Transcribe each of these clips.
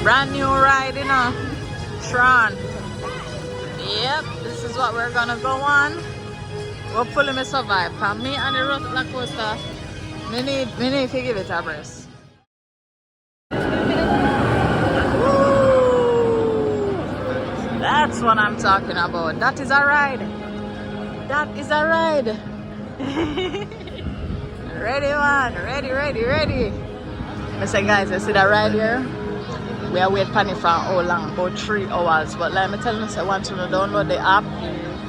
Brand new ride, you know. Tron. Yep, this is what we're gonna go on. Hopefully me survive. For me and the roller coaster, me need to give it a rest. That's what I'm talking about. That is a ride. That is a ride. Ready, man. Ready. I say, guys, you see that ride here? We are waiting for it for how long? About 3 hours. But let me tell you, so once you download the app,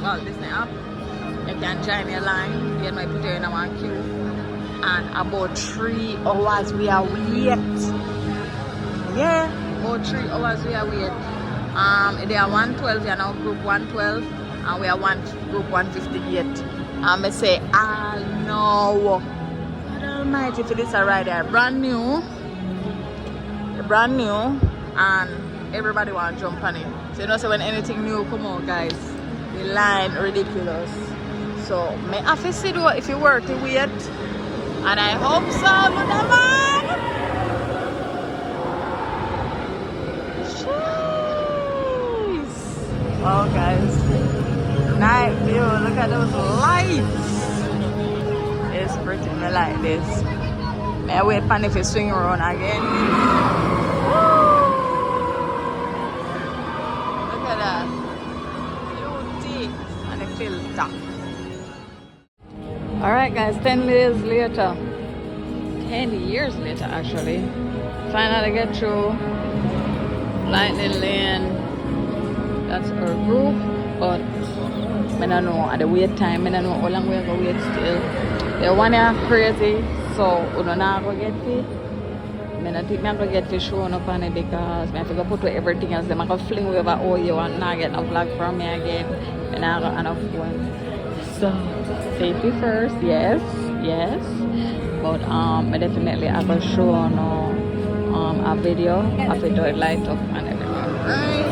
well, Disney app, you can join your line. You might put you in a one queue. And about 3 hours we are wait. Yeah, about 3 hours we are wait. They are 112, you are now group 112, and we are group 158. I say, no. God almighty, for this a ride there. Brand new, and everybody want to jump on it. So you know, so when anything new come out, guys, the line ridiculous. So may I have to see if you worth to wait, and I hope so, good man. Oh guys, night view, look at those lights. It's pretty, me like this. May I wait for if you swing around again. Woo! Look at that. Beauty and the filter. Alright guys, 10 years later. 10 years later actually. Finally get through Lightning Lane. That's our group, but I don't know at the wait time. I don't know how long we're going to wait still. The one is crazy, so we don't know how to get it. I don't think I'm going to get it shown up on it because I have to put everything else. I'm going to fling over all you want not get a vlog from me again. And I have enough one. So, safety first, yes. But I definitely have to show a video of it, it light up and everything. Right.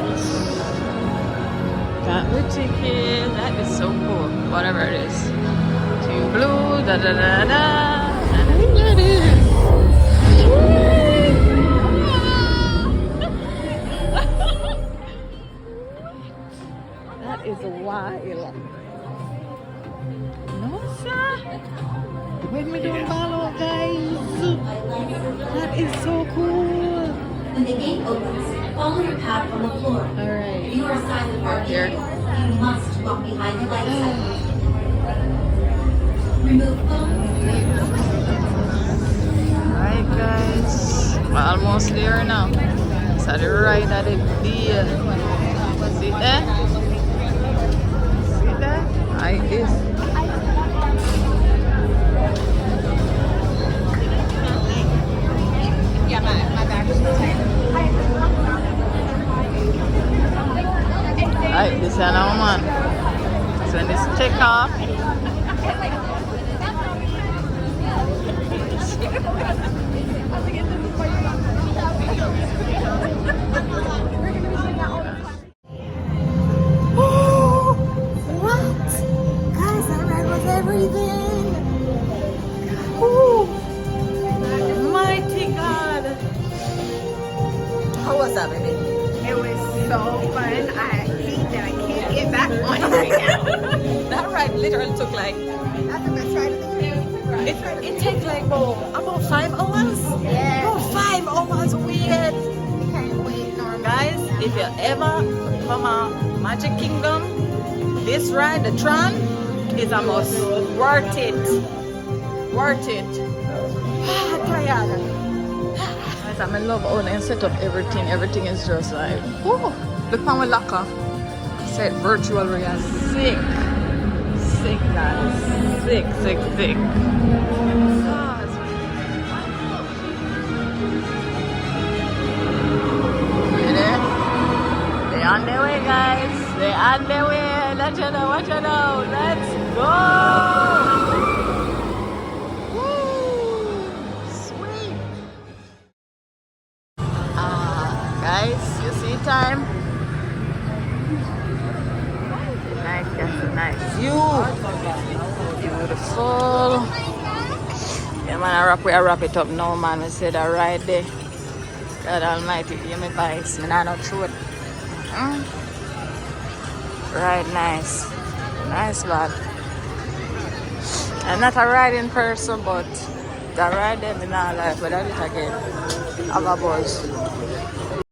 Got the ticket. That is so cool. Whatever it is. Team blue, da. And there it is. That is wild. No, sir. When we don't follow, guys. That is so cool. When the gate opens, follow your path on the floor. Alright. If you are assigned the park here, you must walk behind the light cycle. Remove phones. Alright guys, we're almost there now. So the ride at the deal. See there? See there? Like this. Yeah, my back is Alright, this is now man. So when this take off, What? Guys, that ride was everything. Ooh. mighty God. How was that, baby? It was so fun. I hate that I can't get back on it right now. That ride literally took like, That's the best ride of the year. it takes like about 5 hours. Yeah. About 5 hours wait. You can't wait normal. Guys, if you ever come to Magic Kingdom, this ride, the Tron, is a must. Worth it. Tired. Guys, I love how they set up everything. Everything is just like, whoo. Look how we locker. Said virtual reality. Sick, guys. Sick. They're on their way, guys. They're on their way. Watch it out. Let's go. Woo. Sweet. Guys, you see time? Nice, that's a nice view. Beautiful. Yeah, man, we wrap it up now, man. We said that right there. God Almighty, give me bikes. Me not through it. Ride nice. Nice lad. I'm not a riding person, but I ride them in our life, but I do it again. Have a buzz.